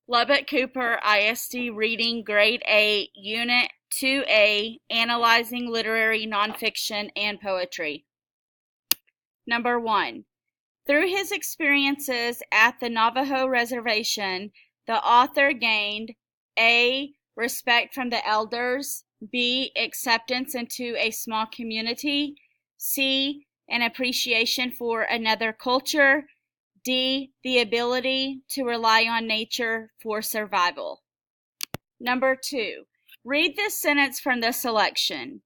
Lubbock Cooper ISD Reading Grade 8, Unit 2A, Analyzing Literary Nonfiction and Poetry. Number 1. Through his experiences at the Navajo Reservation, the author gained A. Respect from the elders, B. Acceptance into a small community, C. An appreciation for another culture, D. The ability to rely on nature for survival. Number 2. Read this sentence from the selection.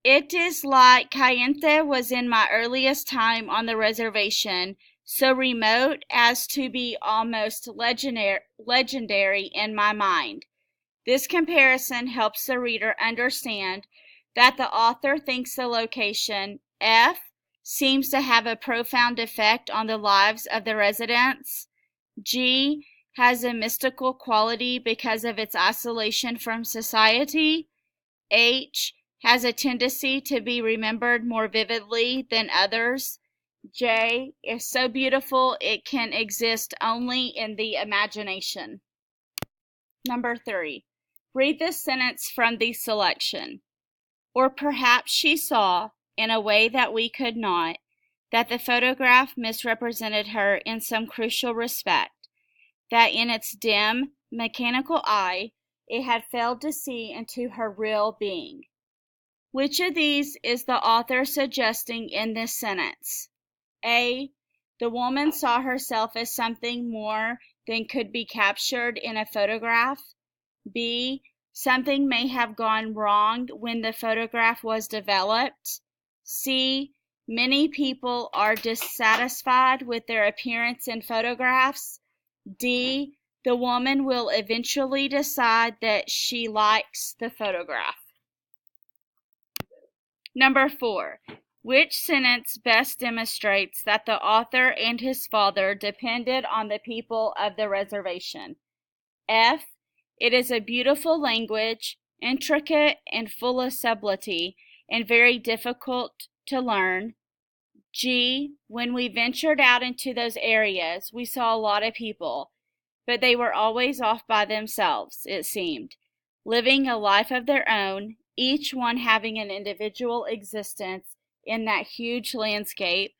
It is like Cayente was in my earliest time on the reservation, so remote as to be almost legendary in my mind. This comparison helps the reader understand that the author thinks the location, F, seems to have a profound effect on the lives of the residents, G, has a mystical quality because of its isolation from society, H, has a tendency to be remembered more vividly than others, J, is so beautiful it can exist only in the imagination. Number 3. Read this sentence from the selection. Or perhaps she saw, in a way that we could not, that the photograph misrepresented her in some crucial respect, that in its dim, mechanical eye, it had failed to see into her real being. Which of these is the author suggesting in this sentence? A. The woman saw herself as something more than could be captured in a photograph. B. Something may have gone wrong when the photograph was developed. C. Many people are dissatisfied with their appearance in photographs. D. The woman will eventually decide that she likes the photograph. Number 4. Which sentence best demonstrates that the author and his father depended on the people of the reservation? F. It is a beautiful language, intricate and full of subtlety, and very difficult to learn. G. When we ventured out into those areas, we saw a lot of people, but they were always off by themselves, it seemed, living a life of their own, each one having an individual existence in that huge landscape.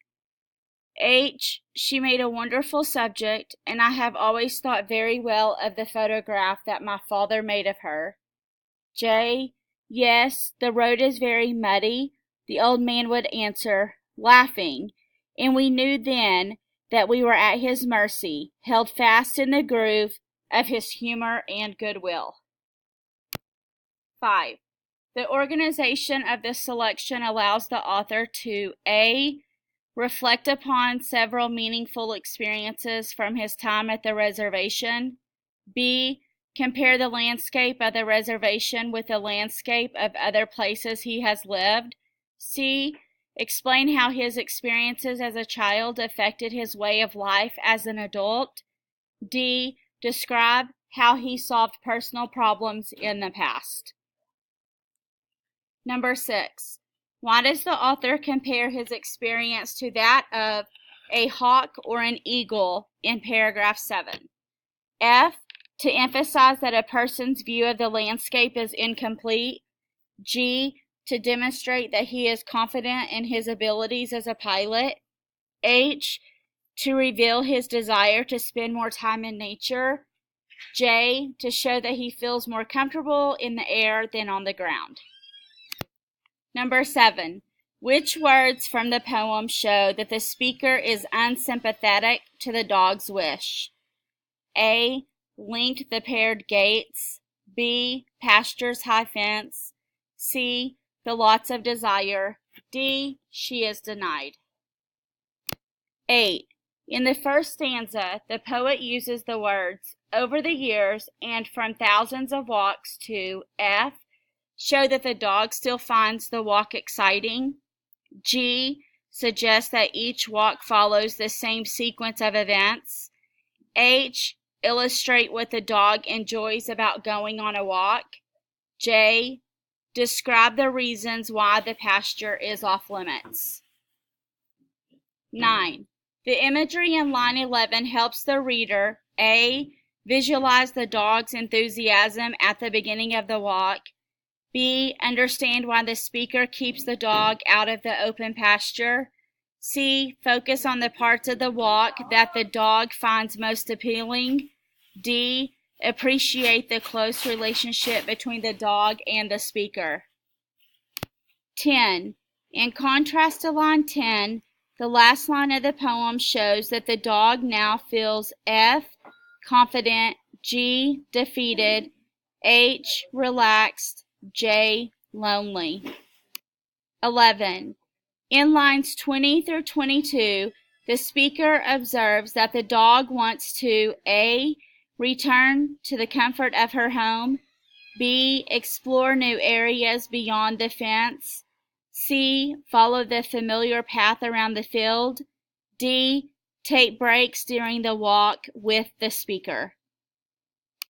H. She made a wonderful subject, and I have always thought very well of the photograph that my father made of her. J. Yes, the road is very muddy, the old man would answer, laughing, and we knew then that we were at his mercy, held fast in the groove of his humor and goodwill. 5. The organization of this selection allows the author to A. Reflect upon several meaningful experiences from his time at the reservation. B. Compare the landscape of the reservation with the landscape of other places he has lived. C. Explain how his experiences as a child affected his way of life as an adult. D. Describe how he solved personal problems in the past. Number 6. Why does the author compare his experience to that of a hawk or an eagle in paragraph 7? F. To emphasize that a person's view of the landscape is incomplete. G. To demonstrate that he is confident in his abilities as a pilot. H. To reveal his desire to spend more time in nature. J. To show that he feels more comfortable in the air than on the ground. Number 7. Which words from the poem show that the speaker is unsympathetic to the dog's wish? A. Linked the paired gates. B. Pastures high fence. C. The lots of desire. D. She is denied. 8. In the first stanza, the poet uses the words over the years and from thousands of walks to F. Show that the dog still finds the walk exciting. G. Suggests that each walk follows the same sequence of events. H. Illustrate what the dog enjoys about going on a walk. J. Describe the reasons why the pasture is off limits. 9. The imagery in line 11 helps the reader A. Visualize the dog's enthusiasm at the beginning of the walk. B. Understand why the speaker keeps the dog out of the open pasture. C. Focus on the parts of the walk that the dog finds most appealing. D. Appreciate the close relationship between the dog and the speaker. 10. In contrast to line 10, the last line of the poem shows that the dog now feels F. Confident, G. Defeated, H. Relaxed, J. Lonely. 11. In lines 20 through 22, the speaker observes that the dog wants to A. Return to the comfort of her home, B. Explore new areas beyond the fence, C. Follow the familiar path around the field, D. Take breaks during the walk with the speaker.